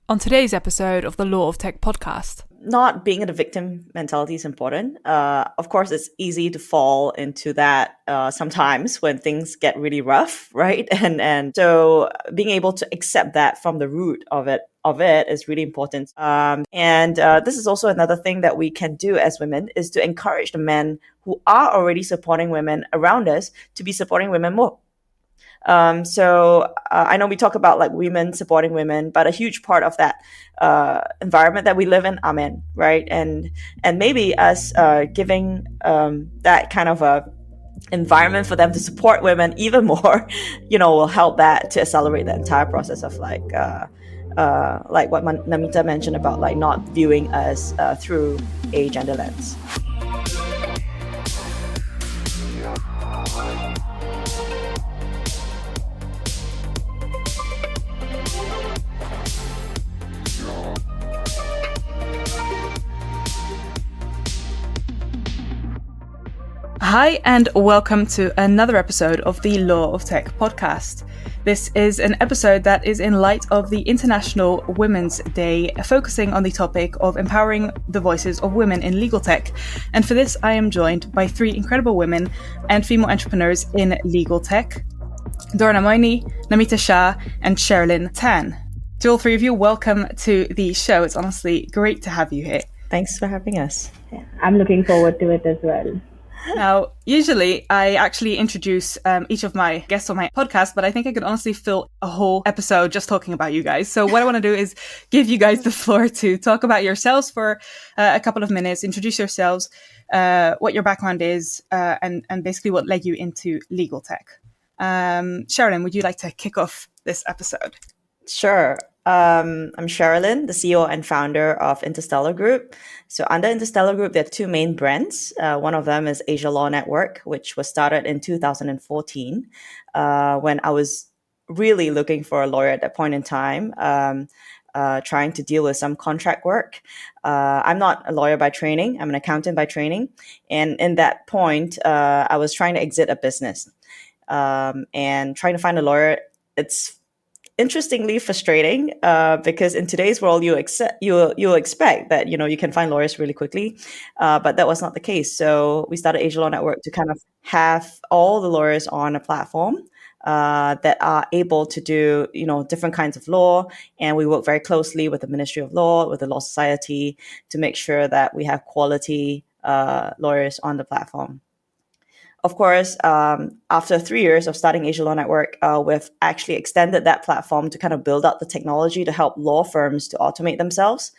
On today's episode of the LegalTech Podcast. Not being in a victim mentality is important. Of course, it's easy to fall into that sometimes when things get really rough, right? And so being able to accept that from the root of it is really important. This is also another thing that we can do as women is to encourage the men who are already supporting women around us to be supporting women more. I know we talk about like women supporting women, but a huge part of that environment that we live in are men, right? And maybe us giving that kind of a environment for them to support women even more, will help that to accelerate the entire process of like what Namita mentioned about like not viewing us through a gender lens. Hi, and welcome to another episode of the LegalTech Podcast. This is an episode that is in light of the International Women's Day, focusing on the topic of empowering the voices of women in legal tech. And for this, I am joined by three incredible women and female entrepreneurs in legal tech: Dorna, Moini, Namita, Shah, and Cherilyn Tan. To all three of you, welcome to the show. It's honestly great to have you here. Thanks for having us. Yeah, I'm looking forward to it as well. Now, usually I actually introduce each of my guests on my podcast, but I think I could honestly fill a whole episode just talking about you guys. So what I want to do is give you guys the floor to talk about yourselves for a couple of minutes, introduce yourselves, what your background is, and basically what led you into legal tech. Cherilyn, would you like to kick off this episode? Sure. I'm Cherilyn, the CEO and founder of Interstellar Group. So under Interstellar Group, there are two main brands. One of them is Asia Law Network, which was started in 2014 when I was really looking for a lawyer at that point in time, trying to deal with some contract work. I'm not a lawyer by training. I'm an accountant by training. And in that point, I was trying to exit a business and trying to find a lawyer. It's interestingly frustrating because in today's world you expect that you can find lawyers really quickly, but that was not the case. So we started Asia Law Network to kind of have all the lawyers on a platform that are able to do different kinds of law, and we work very closely with the Ministry of Law, with the Law Society, to make sure that we have quality lawyers on the platform. Of course, after 3 years of starting Asia Law Network, we've actually extended that platform to kind of build out the technology to help law firms to automate themselves.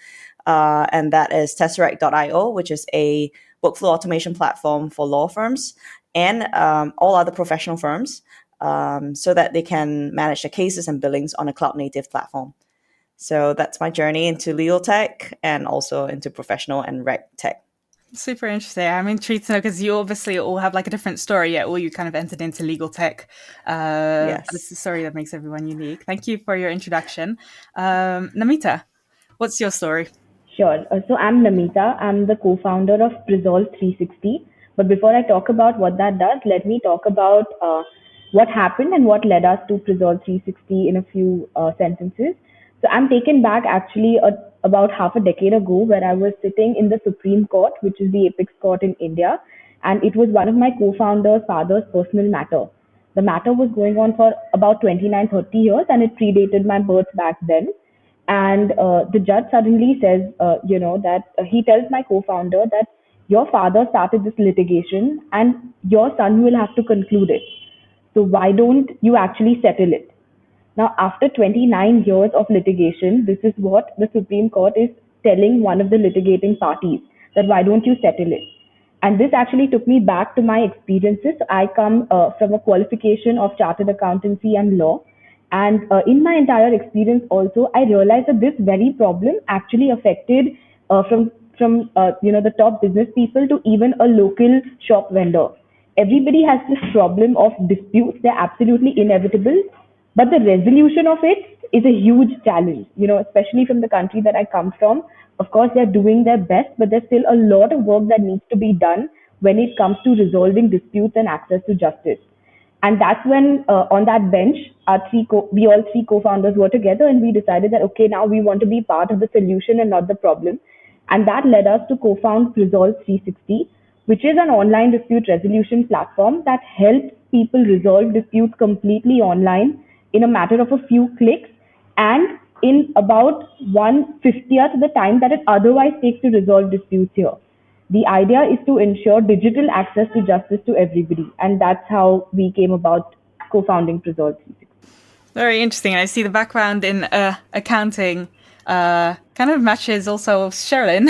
And that is Tesseract.io, which is a workflow automation platform for law firms and all other professional firms so that they can manage their cases and billings on a cloud-native platform. So that's my journey into legal tech and also into professional and reg tech. Super interesting. I'm intrigued to know because you obviously all have like a different story, yet all you kind of entered into legal tech. Yes. It's a story that makes everyone unique. Thank you for your introduction. Namita, what's your story? Sure. So I'm Namita. I'm the co-founder of Resolve 360. But before I talk about what that does, let me talk about what happened and what led us to Resolve 360 in a few sentences. So I'm taken back actually about half a decade ago, where I was sitting in the Supreme Court, which is the apex court in India. And it was one of my co-founder's father's personal matter. The matter was going on for about 29, 30 years, and it predated my birth back then. And the judge suddenly says, that he tells my co-founder that your father started this litigation and your son will have to conclude it. So why don't you actually settle it? Now, after 29 years of litigation, this is what the Supreme Court is telling one of the litigating parties, that why don't you settle it? And this actually took me back to my experiences. I come from a qualification of chartered accountancy and law. And in my entire experience also, I realized that this very problem actually affected from the top business people to even a local shop vendor. Everybody has this problem of disputes. They're absolutely inevitable. But the resolution of it is a huge challenge, especially from the country that I come from. Of course, they're doing their best, but there's still a lot of work that needs to be done when it comes to resolving disputes and access to justice. And that's when on that bench, we all three co-founders were together, and we decided that okay, now we want to be part of the solution and not the problem. And that led us to co-found Resolve 360, which is an online dispute resolution platform that helps people resolve disputes completely online in a matter of a few clicks and in about 1/50th of the time that it otherwise takes to resolve disputes here. The idea is to ensure digital access to justice to everybody, and that's how we came about co-founding Resolve 360. Very interesting. I see the background in accounting kind of matches also Cherilyn,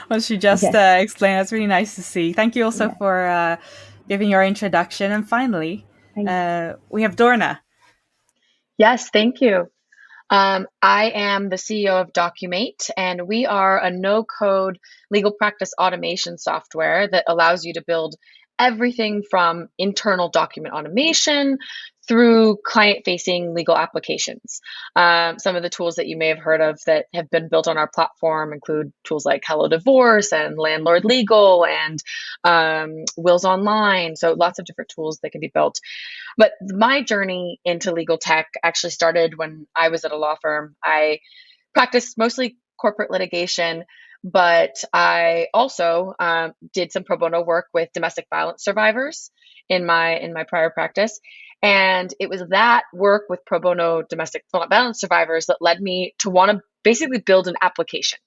what she just explained. That's really nice to see. Thank you also for giving your introduction. And finally, we have Dorna. Yes, thank you. I am the CEO of Documate, and we are a no-code legal practice automation software that allows you to build everything from internal document automation through client-facing legal applications. Some of the tools that you may have heard of that have been built on our platform include tools like Hello Divorce and Landlord Legal and Wills Online. So lots of different tools that can be built. But my journey into legal tech actually started when I was at a law firm. I practiced mostly corporate litigation, but I also did some pro bono work with domestic violence survivors in my prior practice. And it was that work with pro bono domestic violence survivors that led me to want to basically build an application.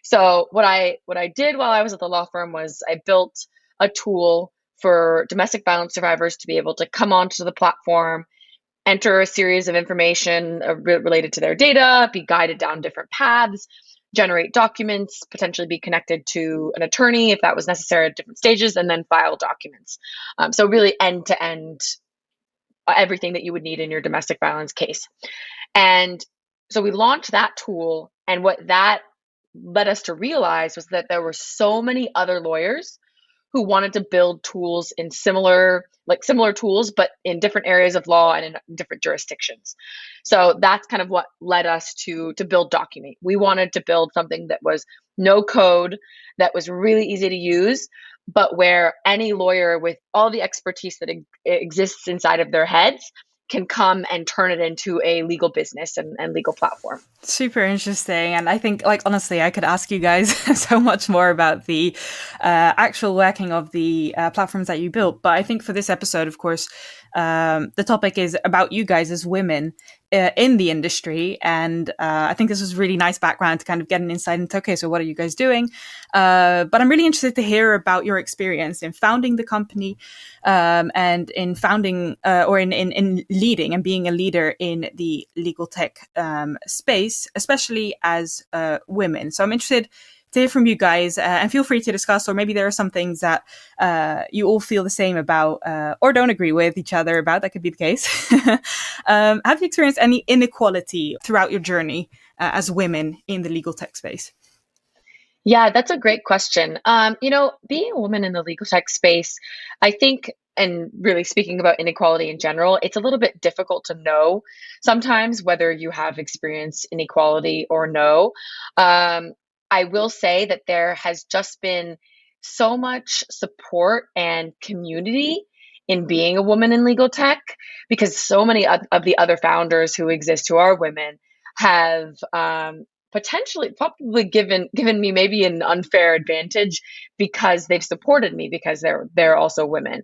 So what I did while I was at the law firm was I built a tool for domestic violence survivors to be able to come onto the platform, enter a series of information related to their data, be guided down different paths, generate documents, potentially be connected to an attorney if that was necessary at different stages, and then file documents. So really end-to-end everything that you would need in your domestic violence case. And so we launched that tool, and what that led us to realize was that there were so many other lawyers who wanted to build tools in similar tools, but in different areas of law and in different jurisdictions. So that's kind of what led us to build Documate. We wanted to build something that was no code, that was really easy to use, but where any lawyer with all the expertise that exists inside of their heads can come and turn it into a legal business and legal platform. Super interesting. And I think, honestly, I could ask you guys so much more about the actual working of the platforms that you built. But I think for this episode, of course, the topic is about you guys as women in the industry. And I think this was really nice background to kind of get an insight into, okay, so what are you guys doing? But I'm really interested to hear about your experience in founding the company and in founding or in leading and being a leader in the legal tech space, especially as women. So I'm interested to hear from you guys and feel free to discuss, or maybe there are some things that you all feel the same about or don't agree with each other about. That could be the case. Have you experienced any inequality throughout your journey as women in the legal tech space? Yeah, that's a great question. Being a woman in the legal tech space, I think, and really speaking about inequality in general, it's a little bit difficult to know sometimes whether you have experienced inequality or no. I will say that there has just been so much support and community in being a woman in legal tech, because so many of the other founders who exist who are women have potentially probably given me maybe an unfair advantage because they've supported me because they're also women.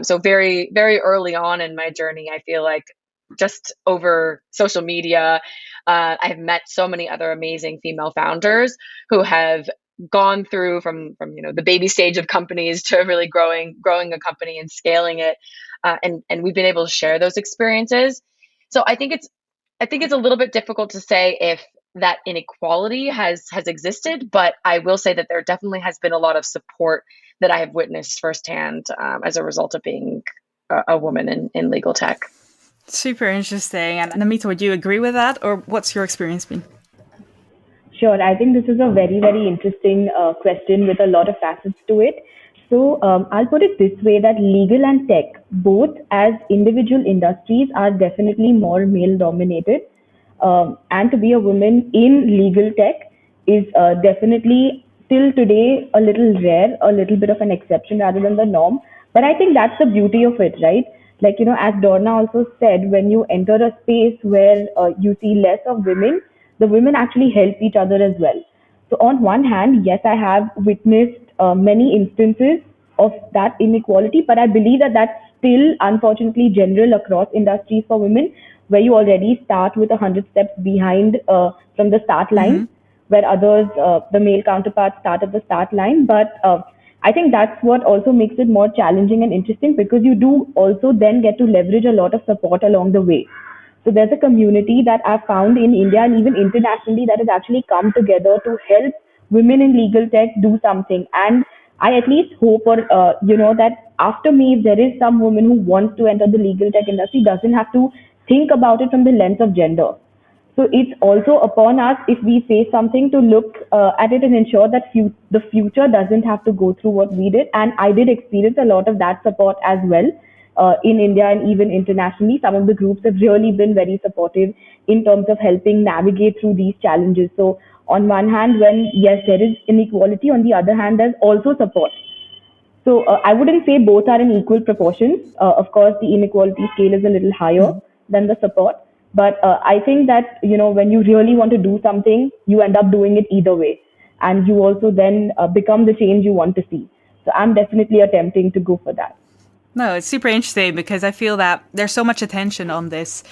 So very, very early on in my journey, I feel like just over social media, I've met so many other amazing female founders who have gone through from the baby stage of companies to really growing a company and scaling it, and we've been able to share those experiences. So I think it's a little bit difficult to say if that inequality has existed, but I will say that there definitely has been a lot of support that I have witnessed firsthand as a result of being a woman in legal tech. Super interesting. And Namita, would you agree with that, or what's your experience been? Sure. I think this is a very, very interesting question with a lot of facets to it. So I'll put it this way, that legal and tech, both as individual industries, are definitely more male dominated. And to be a woman in legal tech is definitely till today a little rare, a little bit of an exception rather than the norm. But I think that's the beauty of it, right? Like, as Dorna also said, when you enter a space where you see less of women, the women actually help each other as well. So on one hand, yes, I have witnessed many instances of that inequality, but I believe that that's still unfortunately general across industries for women, where you already start with 100 steps behind from the start line, where others, the male counterparts, start at the start line. But I think that's what also makes it more challenging and interesting, because you do also then get to leverage a lot of support along the way. So there's a community that I've found in India and even internationally that has actually come together to help women in legal tech do something. And I at least hope, or that after me, if there is some woman who wants to enter the legal tech industry, doesn't have to think about it from the lens of gender. So it's also upon us, if we face something, to look at it and ensure that the future doesn't have to go through what we did. And I did experience a lot of that support as well in India and even internationally. Some of the groups have really been very supportive in terms of helping navigate through these challenges. So on one hand, when yes, there is inequality, on the other hand, there's also support. So I wouldn't say both are in equal proportions. Of course, the inequality scale is a little higher than the support. But I think that, when you really want to do something, you end up doing it either way. And you also then become the change you want to see. So I'm definitely attempting to go for that. No, it's super interesting because I feel that there's so much attention on this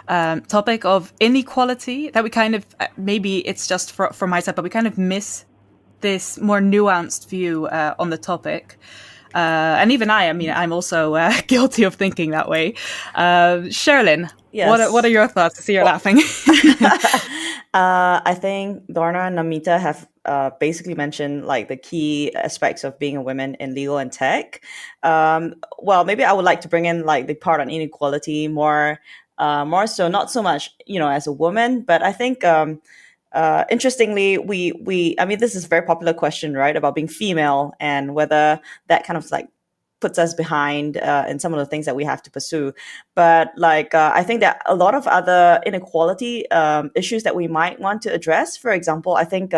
topic of inequality that we kind of, maybe it's just for my side, but we kind of miss this more nuanced view on the topic. And even I'm also guilty of thinking that way. Sherilyn, yes. What are your thoughts? I see you're laughing. I think Dorna and Namita have basically mentioned like the key aspects of being a woman in legal and tech. Well, maybe I would like to bring in like the part on inequality more so, not so much, as a woman, but I think interestingly, this is a very popular question, right, about being female and whether that kind of like puts us behind in some of the things that we have to pursue. But I think that a lot of other inequality issues that we might want to address, for example, I think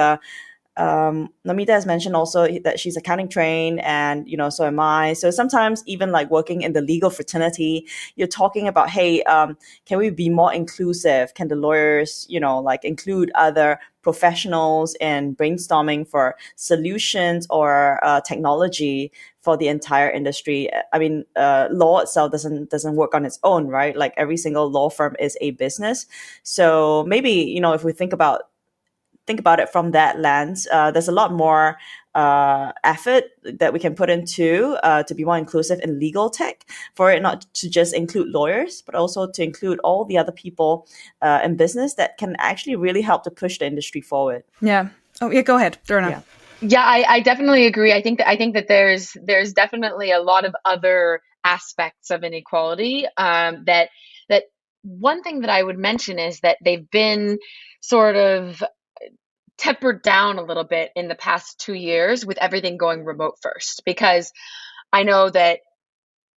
Namita has mentioned also that she's accounting trained, and so am I. So sometimes even like working in the legal fraternity, you're talking about, hey, can we be more inclusive? Can the lawyers, include other professionals in brainstorming for solutions or technology for the entire industry? I mean, law itself doesn't work on its own, right? Like every single law firm is a business. So maybe if we think about it from that lens, there's a lot more effort that we can put into to be more inclusive in legal tech, for it not to just include lawyers, but also to include all the other people in business that can actually really help to push the industry forward. Yeah. Oh, yeah. Go ahead, Dorna. Yeah, I definitely agree. I think that there's definitely a lot of other aspects of inequality. That one thing that I would mention is that they've been sort of tempered down a little bit in the past 2 years with everything going remote first, because I know that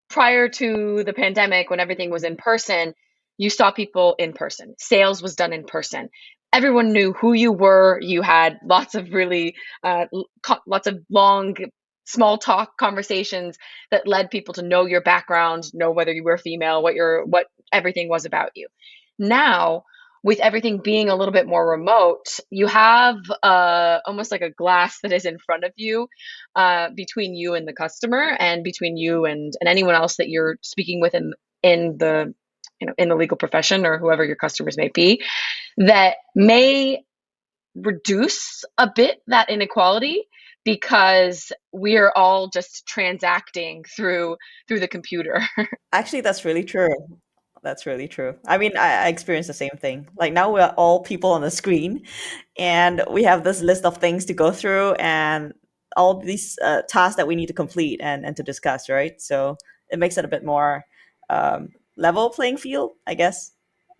prior to the pandemic, when everything was in person, you saw people in person. Sales was done in person. Everyone knew who you were. You had lots of really lots of long small talk conversations that led people to know your background, know whether you were female, what everything was about you. Now, with everything being a little bit more remote, you have almost like a glass that is in front of you between you and the customer, and between you and anyone else that you're speaking with in the in the legal profession, or whoever your customers may be, that may reduce a bit that inequality, because we are all just transacting through the computer. Actually, that's really true. That's really true. I mean, I experienced the same thing. Like now we're all people on the screen, and we have this list of things to go through and all these tasks that we need to complete and to discuss, right? So it makes it a bit more level playing field, I guess,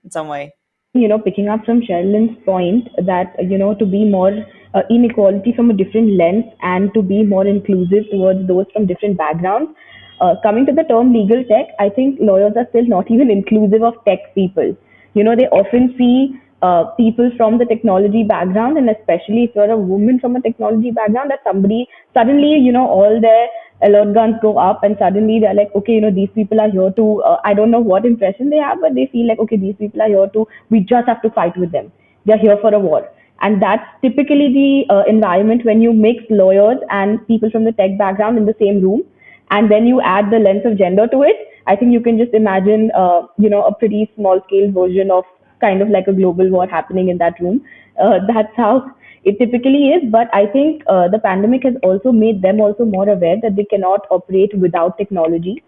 in some way. Picking up from Cherilyn's point that, to be more inequality from a different lens and to be more inclusive towards those from different backgrounds. Coming to the term legal tech, I think lawyers are still not even inclusive of tech people. They often see people from the technology background, and especially if you're a woman from a technology background, that somebody suddenly, all their alert guns go up, and suddenly they're like, okay, these people are here to, I don't know what impression they have, but they feel like, okay, these people are here to, we just have to fight with them. They're here for a war. And that's typically the environment when you mix lawyers and people from the tech background in the same room, and then you add the lens of gender to it. I think you can just imagine, a pretty small scale version of kind of like a global war happening in that room. That's how it typically is. But I think the pandemic has also made them also more aware that they cannot operate without technology.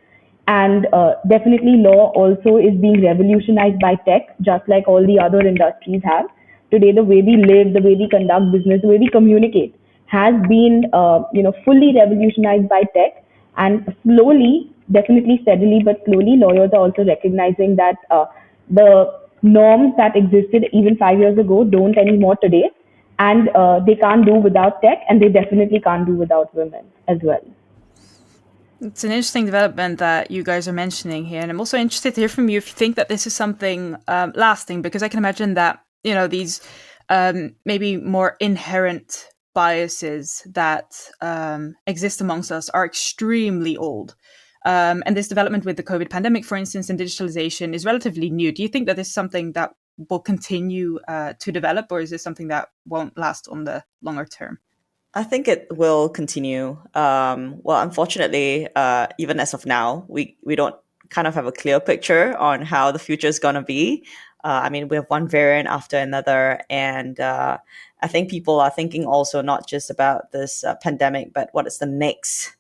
And definitely law also is being revolutionized by tech, just like all the other industries have. Today, the way we live, the way we conduct business, the way we communicate has been, fully revolutionized by tech. And slowly, definitely steadily, but slowly, lawyers are also recognizing that the norms that existed even 5 years ago don't anymore today. And they can't do without tech, and they definitely can't do without women as well. It's an interesting development that you guys are mentioning here, and I'm also interested to hear from you if you think that this is something lasting, because I can imagine that these maybe more inherent biases that exist amongst us are extremely old. And this development with the COVID pandemic, for instance, and digitalization is relatively new. Do you think that this is something that will continue to develop, or is this something that won't last on the longer term? I think it will continue. Well, unfortunately, even as of now, we don't kind of have a clear picture on how the future is going to be. We have one variant after another, and I think people are thinking also not just about this pandemic, but what is the next?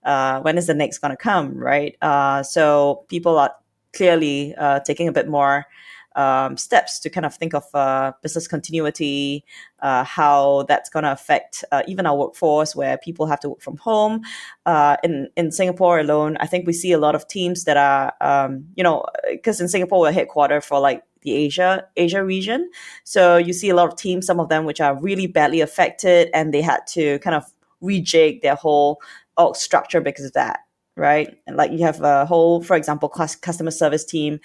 When is the next going to come, right? So people are clearly taking a bit more steps to kind of think of business continuity, how that's going to affect even our workforce, where people have to work from home. In Singapore alone, I think we see a lot of teams that are, because in Singapore we're headquartered for like the Asia region. So you see a lot of teams, some of them which are really badly affected, and they had to kind of rejig their whole org structure because of that. Right. And like you have a whole, for example, customer service team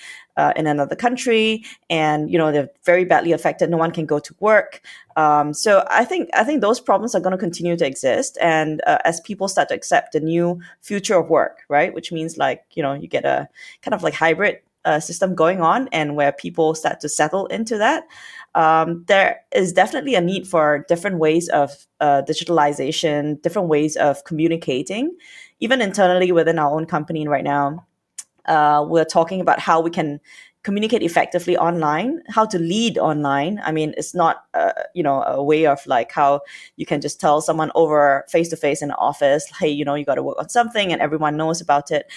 in another country, and they're very badly affected. No one can go to work. So I think those problems are going to continue to exist, and as people start to accept the new future of work, right, which means like you get a kind of like hybrid system going on, and where people start to settle into that. There is definitely a need for different ways of digitalization, different ways of communicating. Even internally within our own company right now, we're talking about how we can communicate effectively online, how to lead online. I mean, it's not, a way of like how you can just tell someone over face-to-face in the office, hey, you got to work on something and everyone knows about it.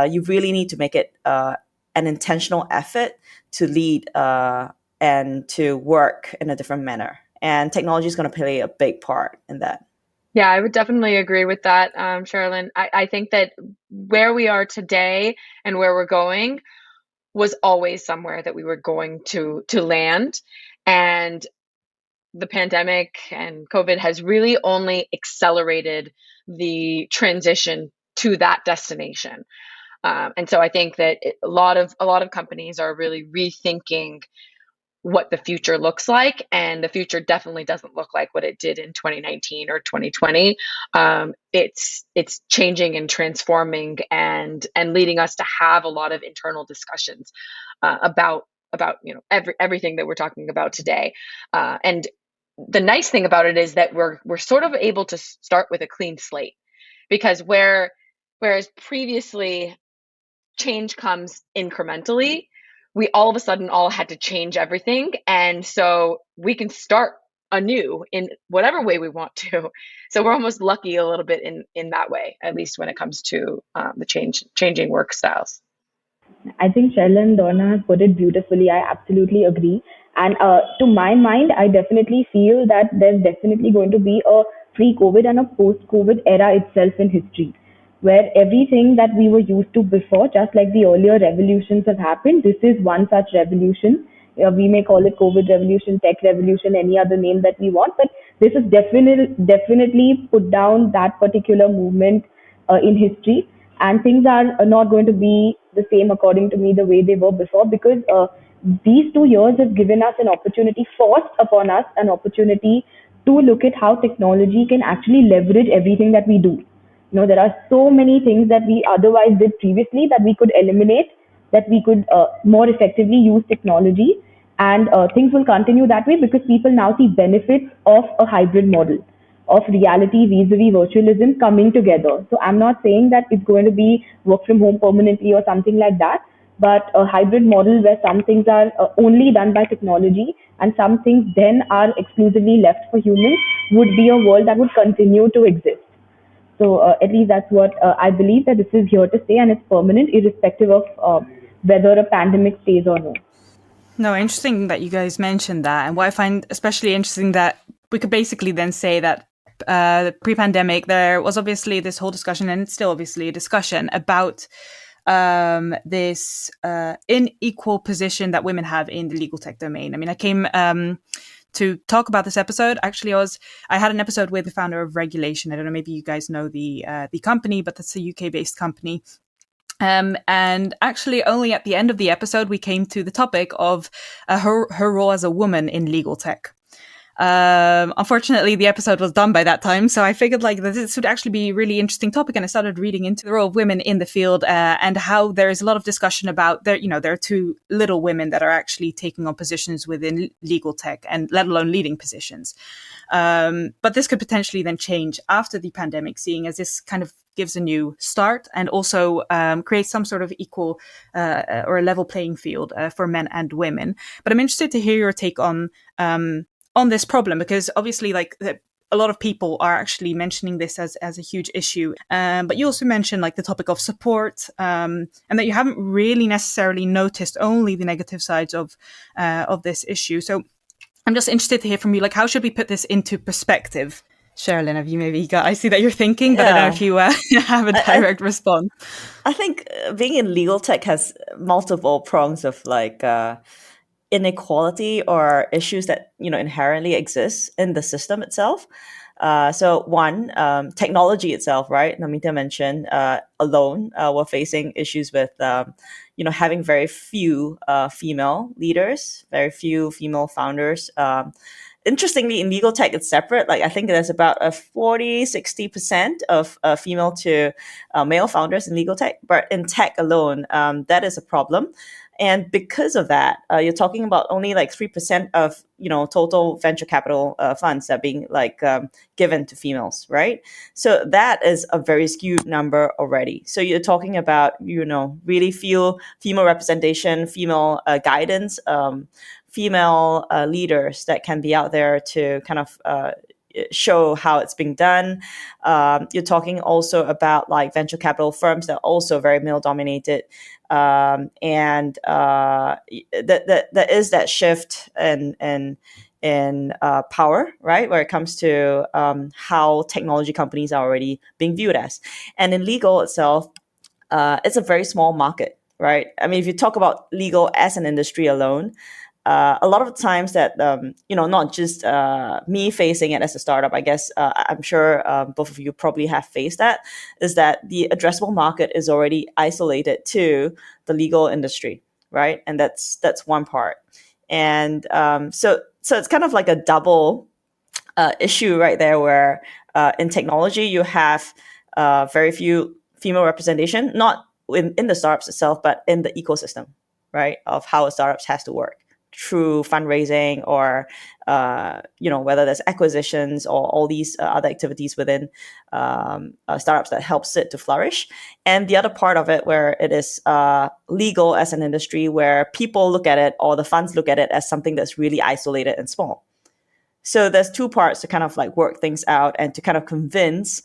You really need to make it an intentional effort to lead and to work in a different manner. And technology is going to play a big part in that. Yeah, I would definitely agree with that, Cherilyn. I think that where we are today and where we're going was always somewhere that we were going to land. And the pandemic and COVID has really only accelerated the transition to that destination. And so I think that a lot of companies are really rethinking what the future looks like, and the future definitely doesn't look like what it did in 2019 or 2020. It's changing and transforming, and leading us to have a lot of internal discussions about everything that we're talking about today. And the nice thing about it is that we're sort of able to start with a clean slate, because whereas previously change comes incrementally, we all of a sudden all had to change everything. And so we can start anew in whatever way we want to. So we're almost lucky a little bit in that way, at least when it comes to the changing work styles. I think Cherilyn and Dorna has put it beautifully. I absolutely agree. And to my mind, I definitely feel that there's definitely going to be a pre-COVID and a post-COVID era itself in history, where everything that we were used to before, just like the earlier revolutions have happened, this is one such revolution. We may call it COVID revolution, tech revolution, any other name that we want, but this is definitely put down that particular movement in history, and things are not going to be the same, according to me, the way they were before, because these 2 years have given us an opportunity, forced upon us an opportunity to look at how technology can actually leverage everything that we do. There are so many things that we otherwise did previously that we could eliminate, that we could more effectively use technology, and things will continue that way because people now see benefits of a hybrid model of reality vis-a-vis virtualism coming together. So I'm not saying that it's going to be work from home permanently or something like that, but a hybrid model where some things are only done by technology and some things then are exclusively left for humans would be a world that would continue to exist. So at least that's what I believe, that this is here to stay and it's permanent irrespective of whether a pandemic stays or no. No, interesting that you guys mentioned that. And what I find especially interesting that we could basically then say that pre-pandemic, there was obviously this whole discussion, and it's still obviously a discussion about this unequal position that women have in the legal tech domain. I mean, I came to talk about this episode. Actually, I had an episode with the founder of Regulation. I don't know, maybe you guys know the company, but that's a UK-based company. And actually, only at the end of the episode, we came to the topic of her role as a woman in legal tech. Unfortunately, the episode was done by that time, so I figured like that this would actually be a really interesting topic, and I started reading into the role of women in the field and how there is a lot of discussion about there are too little women that are actually taking on positions within legal tech, and let alone leading positions. But this could potentially then change after the pandemic, seeing as this kind of gives a new start and also creates some sort of equal or a level playing field for men and women. But I'm interested to hear your take on this problem, because obviously like a lot of people are actually mentioning this as a huge issue. But you also mentioned like the topic of support and that you haven't really necessarily noticed only the negative sides of this issue. So I'm just interested to hear from you, like, how should we put this into perspective? Cherilyn, have you maybe got, I see that you're thinking, but I don't know if you have a direct response. I think being in legal tech has multiple prongs of like inequality or issues that inherently exist in the system itself. So one, technology itself, right? Namita mentioned alone, we're facing issues with having very few female leaders, very few female founders. Interestingly, in legal tech, it's separate. Like I think there's about a 40-60% of female to male founders in legal tech, but in tech alone, that is a problem. And because of that, you're talking about only like 3% of total venture capital funds that are being like given to females, right? So that is a very skewed number already. So you're talking about really few female representation, female guidance, female leaders that can be out there to kind of show how it's being done. You're talking also about like venture capital firms that are also very male dominated. And there is that shift in power, right, where it comes to how technology companies are already being viewed as. And in legal itself, it's a very small market, right? I mean, if you talk about legal as an industry alone, a lot of the times that, not just me facing it as a startup, I guess I'm sure both of you probably have faced that, is that the addressable market is already isolated to the legal industry, right? And that's one part. And so it's kind of like a double issue right there, where in technology you have very few female representation, not in the startups itself, but in the ecosystem, right, of how a startup has to work through fundraising or, whether there's acquisitions or all these other activities within startups that helps it to flourish. And the other part of it, where it is legal as an industry, where people look at it, or the funds look at it, as something that's really isolated and small. So there's two parts to kind of like work things out and to kind of convince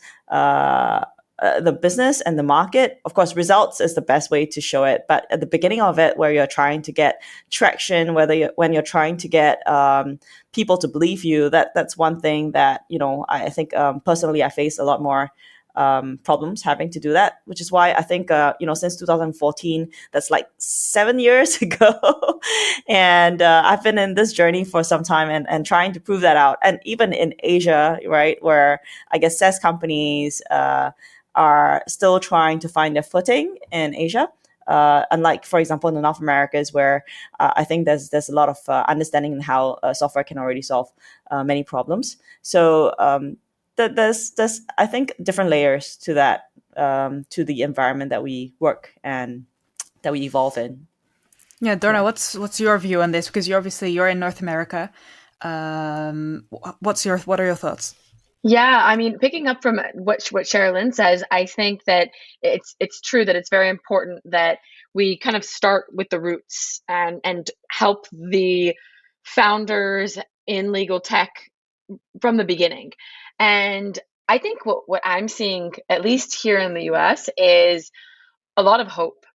the business and the market. Of course, results is the best way to show it. But at the beginning of it, where you're trying to get traction, when you're trying to get people to believe you, that's one thing that, I think personally I face a lot more problems having to do that, which is why I think, since 2014, that's like 7 years ago. And I've been in this journey for some time and trying to prove that out. And even in Asia, right, where I guess SaaS companies are still trying to find their footing in Asia. Unlike, for example, in the North Americas, where I think there's a lot of understanding in how software can already solve many problems. So there's I think different layers to that, to the environment that we work and that we evolve in. Yeah, Dorna, what's your view on this? Because you're in North America. What are your thoughts? Yeah, I mean, picking up from what Cherilyn says, I think that it's true that it's very important that we kind of start with the roots and help the founders in legal tech from the beginning. And I think what I'm seeing, at least here in the US, is a lot of hope,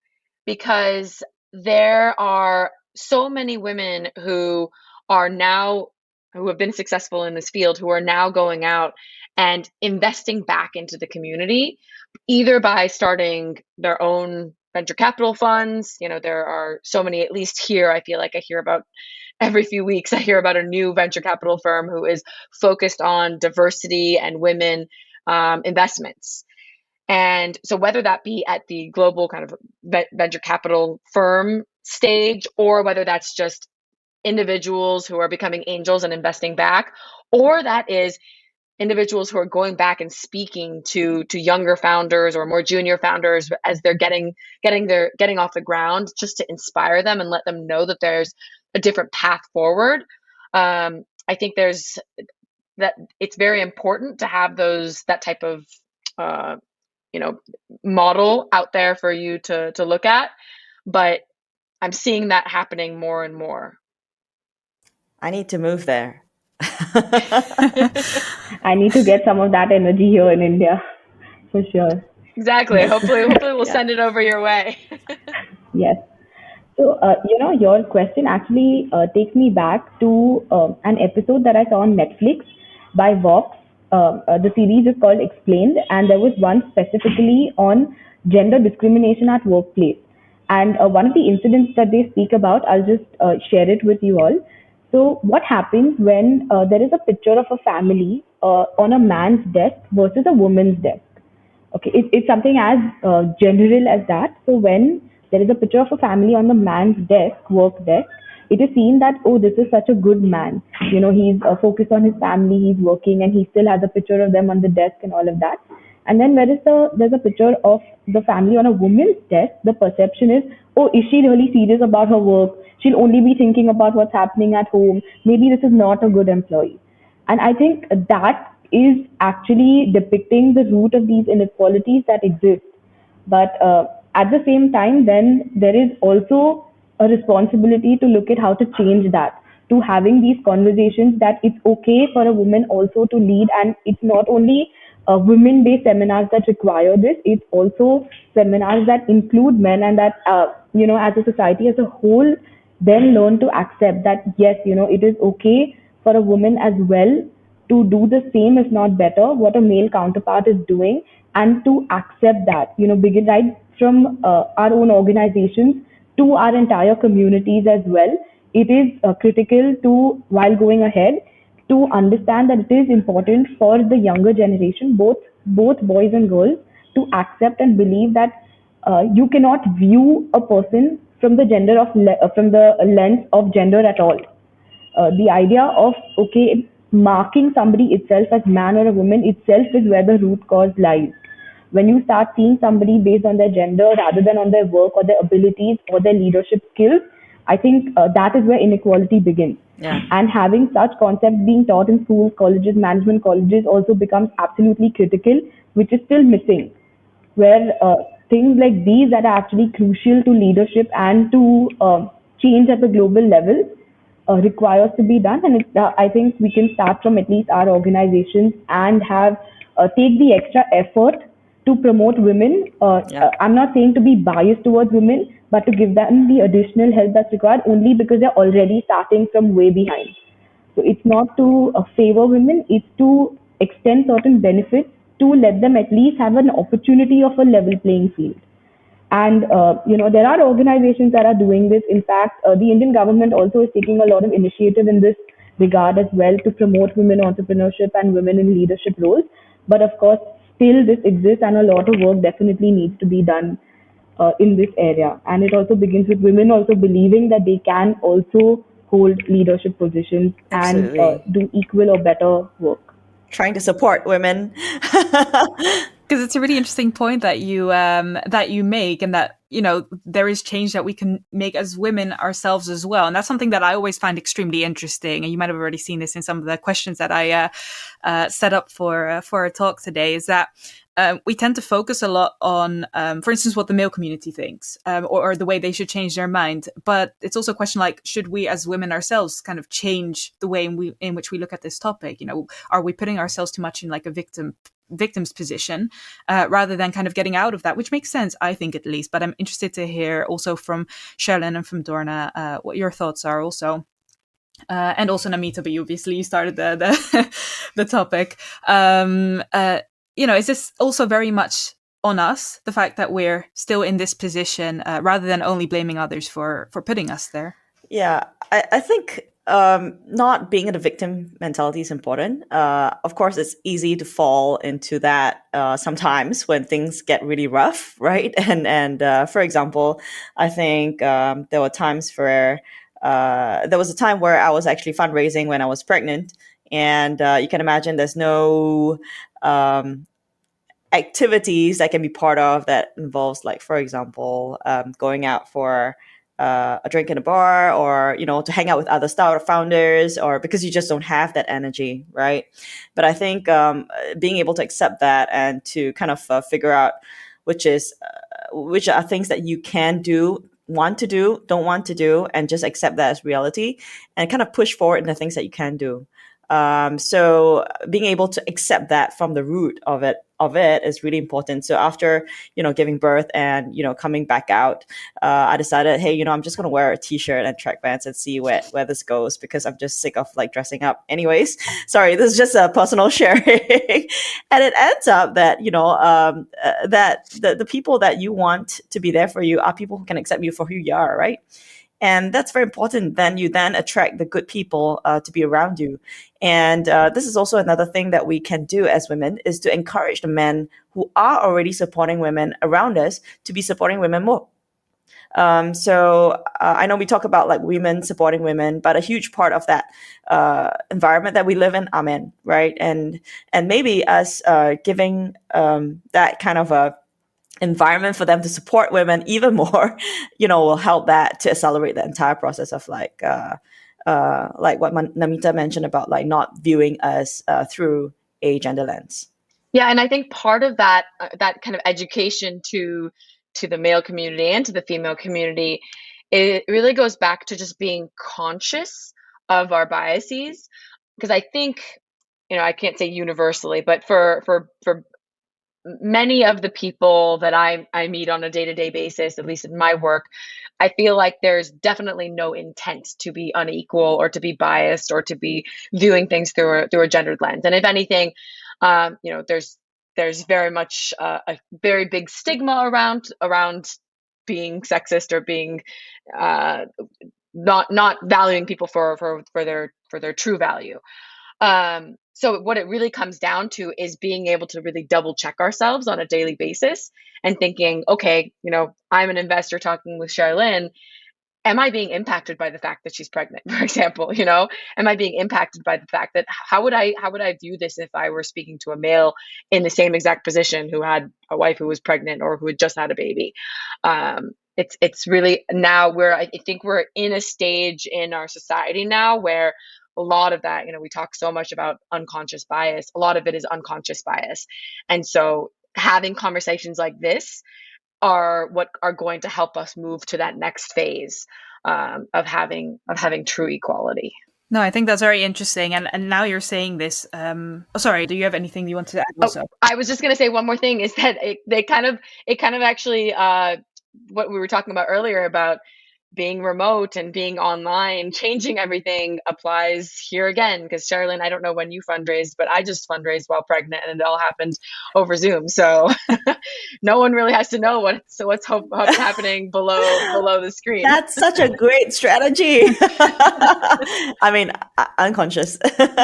because there are so many women who have been successful in this field, who are now going out and investing back into the community, either by starting their own venture capital funds. There are so many, at least here, I feel like I hear about every few weeks, I hear about a new venture capital firm who is focused on diversity and women investments. And so whether that be at the global kind of venture capital firm stage, or whether that's just individuals who are becoming angels and investing back, or that is individuals who are going back and speaking to younger founders or more junior founders as they're getting off the ground, just to inspire them and let them know that there's a different path forward. I think it's very important to have that type of model out there for you to look at, but I'm seeing that happening more and more. I need to move there. I need to get some of that energy here in India, for sure. Exactly. Hopefully we'll send it over your way. Yes. So, your question actually takes me back to an episode that I saw on Netflix by Vox. The series is called Explained, and there was one specifically on gender discrimination at workplace. And one of the incidents that they speak about, I'll just share it with you all. So, what happens when there is a picture of a family on a man's desk versus a woman's desk? Okay, it's something as general as that. So when there is a picture of a family on the man's desk, work desk, it is seen that, oh, this is such a good man. He's focused on his family, he's working, and he still has a picture of them on the desk and all of that. And then there's a picture of the family on a woman's desk. The perception is, oh, is she really serious about her work? She'll only be thinking about what's happening at home. Maybe this is not a good employee. And I think that is actually depicting the root of these inequalities that exist. But at the same time, then there is also a responsibility to look at how to change that, to having these conversations that it's okay for a woman also to lead. And it's not only women-based seminars that require this, it's also seminars that include men, and that, as a society as a whole, then learn to accept that, yes, it is okay for a woman as well to do the same, if not better, what a male counterpart is doing, and to accept that, begin right from our own organizations to our entire communities as well. It is critical to, while going ahead, to understand that it is important for the younger generation, both boys and girls, to accept and believe that you cannot view a person from the from the lens of gender at all. The idea of, okay, marking somebody itself as man or a woman itself is where the root cause lies. When you start seeing somebody based on their gender rather than on their work or their abilities or their leadership skills, I think that is where inequality begins. Yeah. And having such concepts being taught in schools, colleges, management colleges also becomes absolutely critical, which is still missing. Where things like these that are actually crucial to leadership and to change at the global level requires to be done. And I think we can start from at least our organizations and have take the extra effort to promote women. I'm not saying to be biased towards women, but to give them the additional help that's required, only because they're already starting from way behind. So it's not to favor women, it's to extend certain benefits to let them at least have an opportunity of a level playing field. And there are organizations that are doing this. In fact, the Indian government also is taking a lot of initiative in this regard as well, to promote women entrepreneurship and women in leadership roles. But of course, still this exists, and a lot of work definitely needs to be done in this area. And it also begins with women also believing that they can also hold leadership positions. Absolutely. And do equal or better work. trying to support women. Because it's a really interesting point that you make, and that there is change that we can make as women ourselves as well, and that's something that I always find extremely interesting. And you might have already seen this in some of the questions that I set up for our talk today. Is that we tend to focus a lot on, for instance, what the male community thinks, or the way they should change their mind. But it's also a question like, should we as women ourselves kind of change the way in which we look at this topic? Are we putting ourselves too much in like a victim's position rather than kind of getting out of that, which makes sense, I think, at least. But I'm interested to hear also from Cherilyn and from Dorna what your thoughts are also. And also Namita, but you started the topic. Is this also very much on us, the fact that we're still in this position, rather than only blaming others for putting us there? Yeah, I think not being in a victim mentality is important. Of course, it's easy to fall into that sometimes when things get really rough, right? And for example, I think there were times where there was a time where I was actually fundraising when I was pregnant, and you can imagine there's no activities I can be part of that involves, like, for example, going out for a drink in a bar, or to hang out with other startup founders, or because you just don't have that energy, right? But I think being able to accept that and to kind of figure out which are things that you can do, want to do, don't want to do, and just accept that as reality, and kind of push forward in the things that you can do. So being able to accept that from the root of it is really important. So after, giving birth and, coming back out, I decided, hey, I'm just going to wear a t-shirt and track pants and see where this goes, because I'm just sick of like dressing up anyways. Sorry, this is just a personal sharing. And it ends up that, that the people that you want to be there for you are people who can accept you for who you are, right? And that's very important. Then you attract the good people to be around you. And this is also another thing that we can do as women, is to encourage the men who are already supporting women around us to be supporting women more. So I know we talk about like women supporting women, but a huge part of that environment that we live in are men, right? And maybe us giving that kind of a environment for them to support women even more, will help that to accelerate the entire process of like what Namita mentioned about like not viewing us through a gender lens. Yeah, and I think part of that kind of education to the male community and to the female community, it really goes back to just being conscious of our biases. Because I think, I can't say universally, but for many of the people that I meet on a day-to-day basis, at least in my work, I feel like there's definitely no intent to be unequal or to be biased or to be viewing things through a gendered lens. And if anything, there's very much a very big stigma around being sexist or being not valuing people for their true value. So what it really comes down to is being able to really double check ourselves on a daily basis and thinking, okay, I'm an investor talking with Cherilyn. Am I being impacted by the fact that she's pregnant, for example? Am I being impacted by the fact that how would I view this if I were speaking to a male in the same exact position who had a wife who was pregnant or who had just had a baby? It's really now I think we're in a stage in our society now where a lot of that, we talk so much about unconscious bias. A lot of it is unconscious bias. And so having conversations like this are what are going to help us move to that next phase of having true equality. No, I think that's very interesting. And now you're saying this. Sorry, do you have anything you want to add also? I was just going to say one more thing, is that it kind of actually, what we were talking about earlier about being remote and being online, changing everything applies here again. Because Cherilyn, I don't know when you fundraised, but I just fundraised while pregnant, and it all happened over Zoom. So no one really has to know what's happening below the screen. That's such a great strategy. I mean, unconscious, but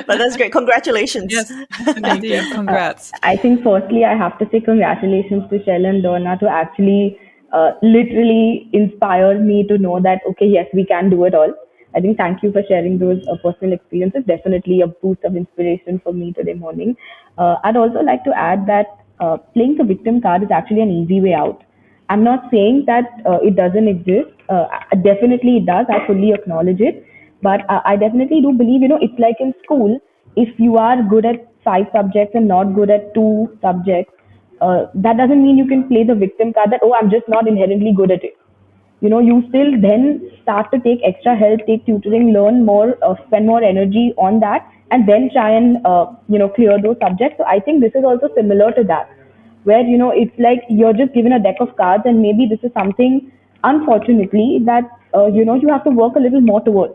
that's great. Congratulations. Yes, thank you. Congrats. I think firstly, I have to say congratulations to Cherilyn and Dorna to actually literally inspire me to know that, okay, yes, we can do it all. I think thank you for sharing those personal experiences. Definitely a boost of inspiration for me today morning. I'd also like to add that playing the victim card is actually an easy way out. I'm not saying that it doesn't exist. Definitely it does. I fully acknowledge it. But I definitely do believe, it's like in school, if you are good at 5 subjects and not good at 2 subjects, that doesn't mean you can play the victim card that, oh, I'm just not inherently good at it. You still then start to take extra help, take tutoring, learn more, spend more energy on that, and then try and clear those subjects. So I think this is also similar to that, where it's like you're just given a deck of cards, and maybe this is something, unfortunately, that you have to work a little more towards.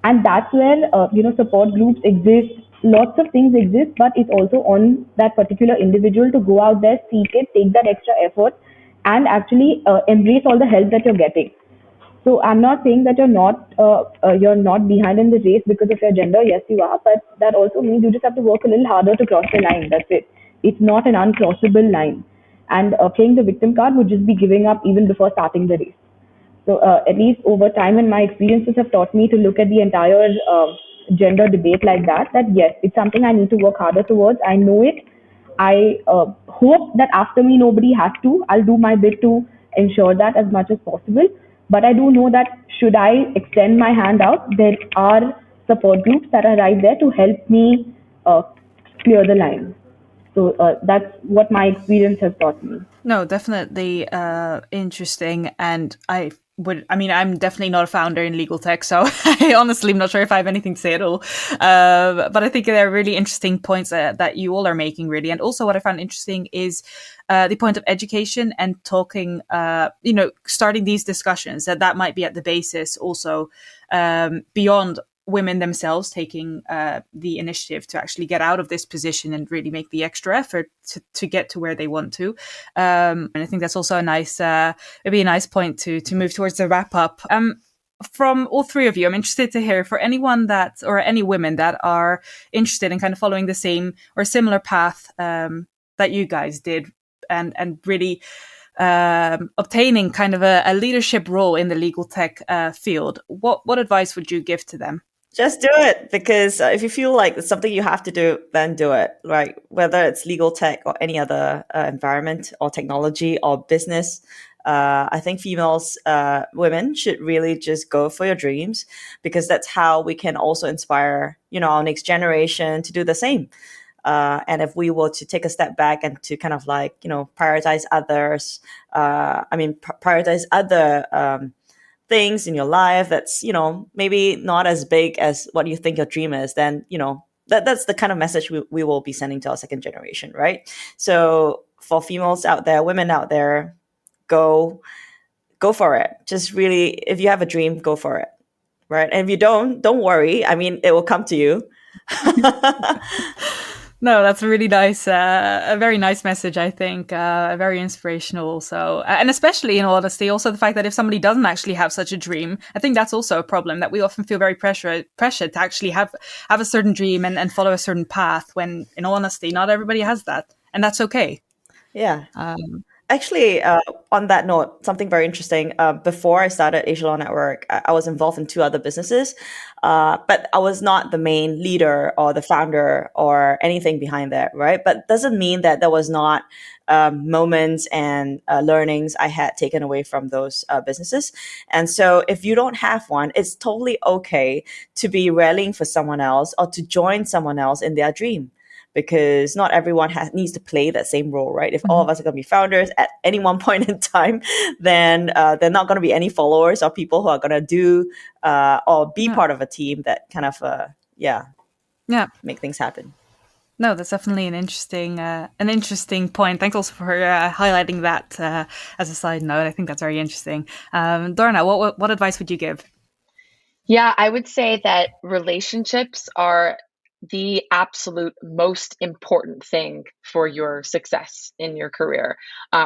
And that's where support groups exist, lots of things exist, but it's also on that particular individual to go out there, seek it, take that extra effort, and actually embrace all the help that you're getting. So I'm not saying that you're not behind in the race because of your gender. Yes, you are, but that also means you just have to work a little harder to cross the line. That's it. It's not an uncrossable line, and playing the victim card would just be giving up even before starting the race. So at least over time, and my experiences have taught me to look at the entire gender debate like that. That yes, it's something I need to work harder towards. I know it. I hope that after me nobody has to. I'll do my bit to ensure that as much as possible. But I do know that should I extend my hand out, there are support groups that are right there to help me uh, clear the line. So that's what my experience has taught me. No, definitely interesting. And I'm definitely not a founder in LegalTech, so I honestly am not sure if I have anything to say at all. But I think they're really interesting points that you all are making, really. And also what I found interesting is the point of education and talking, starting these discussions, that might be at the basis also beyond women themselves taking the initiative to actually get out of this position and really make the extra effort to get to where they want to. And I think that's also a nice, maybe a nice point to move towards the wrap up. From all three of you, I'm interested to hear for anyone or any women that are interested in kind of following the same or similar path that you guys did and really obtaining kind of a leadership role in the legal tech field. What advice would you give to them? Just do it, because if you feel like it's something you have to do, then do it, right? Whether it's legal tech or any other environment or technology or business, I think women should really just go for your dreams, because that's how we can also inspire, our next generation to do the same. And if we were to take a step back and to kind of like, prioritize others, prioritize other things in your life that's maybe not as big as what you think your dream is, then that's the kind of message we will be sending to our second generation, right? So for females out there, women out there, go for it. Just really, if you have a dream, go for it, right? And if you don't worry, it will come to you. No, that's a really nice, a very nice message, I think, very inspirational also. And especially, in all honesty, also the fact that if somebody doesn't actually have such a dream, I think that's also a problem, that we often feel very pressured to actually have a certain dream and follow a certain path, when, in all honesty, not everybody has that. And that's okay. Yeah. Actually, on that note, something very interesting. Before I started Asia Law Network, I was involved in 2 other businesses, but I was not the main leader or the founder or anything behind that, right? But doesn't mean that there was not moments and learnings I had taken away from those businesses. And so if you don't have one, it's totally okay to be rallying for someone else or to join someone else in their dream, because not everyone needs to play that same role, right? If all of us are going to be founders at any one point in time, then there are not going to be any followers or people who are going to do or be part of a team that kind of, make things happen. No, that's definitely an interesting point. Thanks also for highlighting that as a side note. I think that's very interesting. Dorna, what advice would you give? Yeah, I would say that relationships are the absolute most important thing for your success in your career,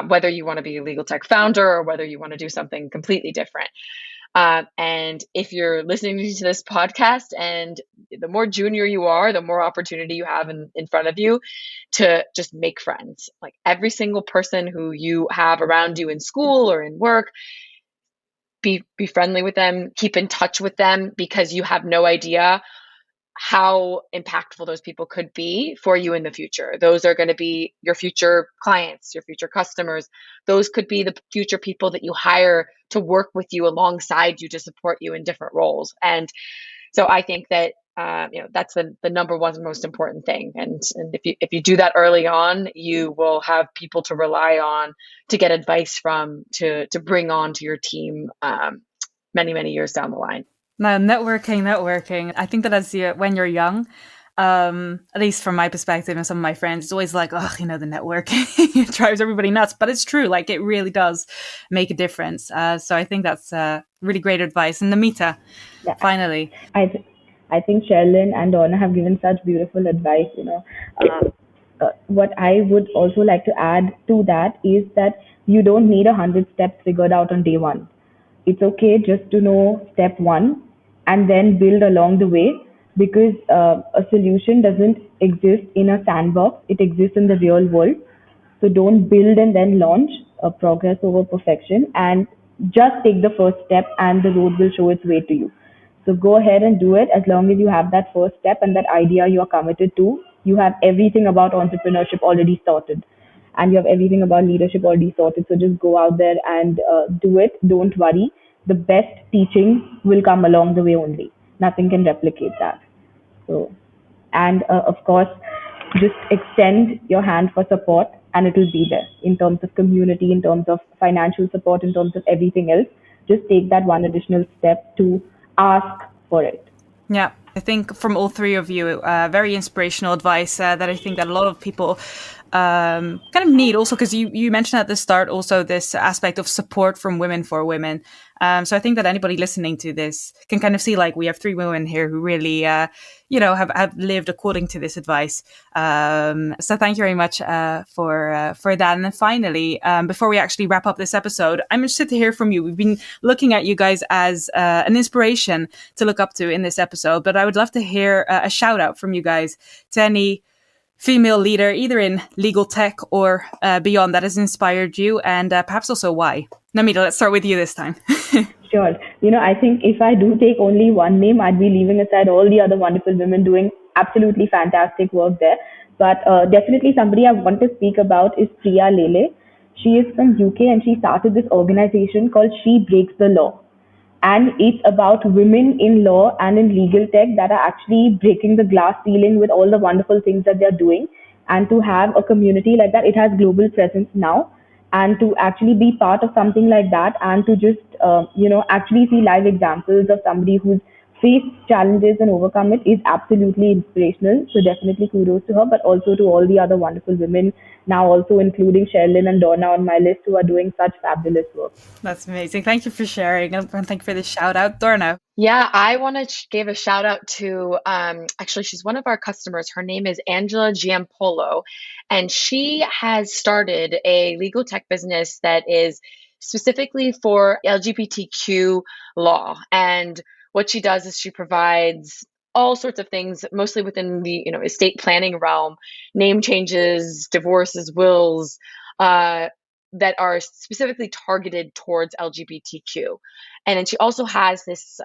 whether you want to be a legal tech founder or whether you want to do something completely different. And if you're listening to this podcast, and the more junior you are, the more opportunity you have in front of you to just make friends. Like every single person who you have around you in school or in work, be friendly with them, keep in touch with them, because you have no idea how impactful those people could be for you in the future. Those are going to be your future clients, your future customers. Those could be the future people that you hire to work with you alongside you to support you in different roles. And so I think that that's the number one most important thing. And if you do that early on, you will have people to rely on, to get advice from, to bring on to your team many years down the line. Now, networking. I think that when you're young, at least from my perspective and some of my friends, it's always like, oh, the networking it drives everybody nuts. But it's true, like it really does make a difference. So I think that's really great advice. And Namita, finally. I think Cherilyn and Dorna have given such beautiful advice. What I would also like to add to that is that you don't need 100 steps figured out on day one. It's okay just to know step one and then build along the way, because a solution doesn't exist in a sandbox. It exists in the real world. So don't build and then launch. Progress over perfection, and just take the first step and the road will show its way to you. So go ahead and do it. As long as you have that first step and that idea you are committed to, you have everything about entrepreneurship already sorted, and you have everything about leadership already sorted. So just go out there and do it. Don't worry. The best teaching will come along the way only. Nothing can replicate that. So, and of course, just extend your hand for support and it will be there, in terms of community, in terms of financial support, in terms of everything else. Just take that one additional step to ask for it. Yeah, I think from all three of you, very inspirational advice that I think that a lot of people kind of need, also because you mentioned at the start also this aspect of support from women for women. So I think that anybody listening to this can kind of see, like, we have three women here who really, have lived according to this advice. So thank you very much for that. And then finally, before we actually wrap up this episode, I'm interested to hear from you. We've been looking at you guys as an inspiration to look up to in this episode, but I would love to hear a shout out from you guys to any female leader, either in legal tech or beyond, that has inspired you, and perhaps also why. Namita, let's start with you this time. Sure. I think if I do take only one name, I'd be leaving aside all the other wonderful women doing absolutely fantastic work there. But definitely somebody I want to speak about is Priya Lele. She is from UK and she started this organization called She Breaks the Law. And it's about women in law and in legal tech that are actually breaking the glass ceiling with all the wonderful things that they're doing. And to have a community like that, it has global presence now. And to actually be part of something like that, and to just, actually see live examples of somebody who's faced challenges and overcome it is absolutely inspirational. So definitely kudos to her, but also to all the other wonderful women, now also including Cherilyn and Dorna on my list, who are doing such fabulous work. That's amazing. Thank you for sharing, and thank you for the shout out. Dorna. Yeah, I want to give a shout out to, actually, she's one of our customers. Her name is Angela Giampolo, and she has started a legal tech business that is specifically for LGBTQ law. And what she does is she provides all sorts of things, mostly within the estate planning realm, name changes, divorces, wills, that are specifically targeted towards LGBTQ. And then she also has this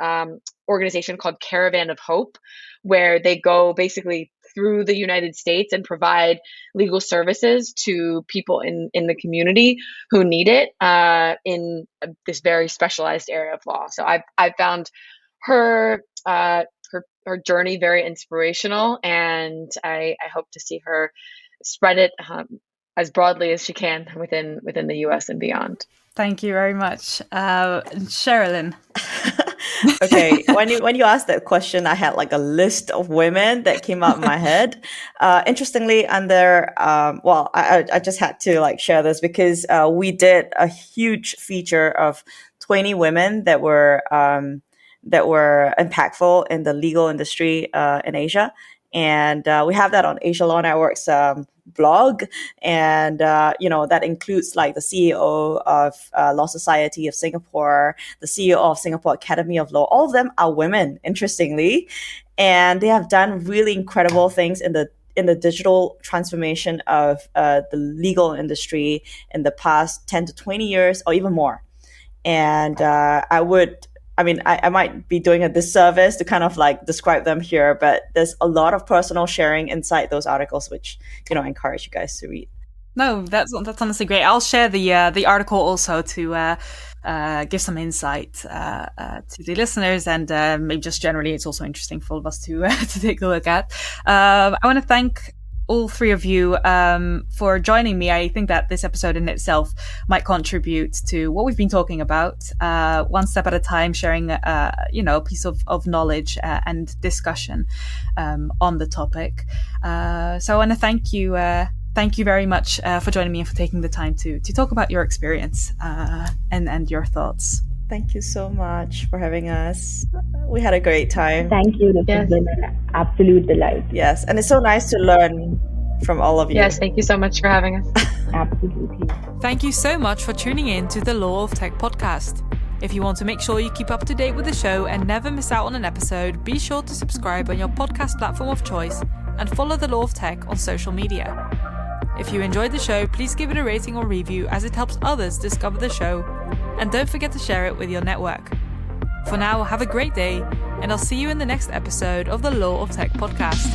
organization called Caravan of Hope, where they go basically through the United States and provide legal services to people in the community who need it in this very specialized area of law. So I've found her journey very inspirational, and I hope to see her spread it as broadly as she can within the US and beyond. Thank you very much. Cherilyn. Okay, when you asked that question, I had like a list of women that came out in my head. Interestingly, under I just had to like share this because we did a huge feature of 20 women that were impactful in the legal industry in Asia. And we have that on Asia Law Network's blog. And, that includes like the CEO of Law Society of Singapore, the CEO of Singapore Academy of Law. All of them are women, interestingly. And they have done really incredible things in the digital transformation of the legal industry in the past 10 to 20 years or even more. And I might be doing a disservice to kind of like describe them here, but there's a lot of personal sharing inside those articles, which, I encourage you guys to read. No, that's honestly great. I'll share the article also to give some insight to the listeners, and maybe just generally, it's also interesting for all of us to to take a look at. I want to thank all three of you for joining me. I think that this episode in itself might contribute to what we've been talking about, one step at a time, sharing a piece of knowledge and discussion on the topic. So I want to thank you. Thank you very much for joining me and for taking the time to talk about your experience and your thoughts. Thank you so much for having us. We had a great time. Thank you. This has been an absolute delight. Yes, and it's so nice to learn from all of you. Yes, thank you so much for having us. Absolutely. Thank you so much for tuning in to the Law of Tech podcast. If you want to make sure you keep up to date with the show and never miss out on an episode, be sure to subscribe on your podcast platform of choice and follow the Law of Tech on social media. If you enjoyed the show, please give it a rating or review, as it helps others discover the show. And don't forget to share it with your network. For now, have a great day, and I'll see you in the next episode of the Law of Tech podcast.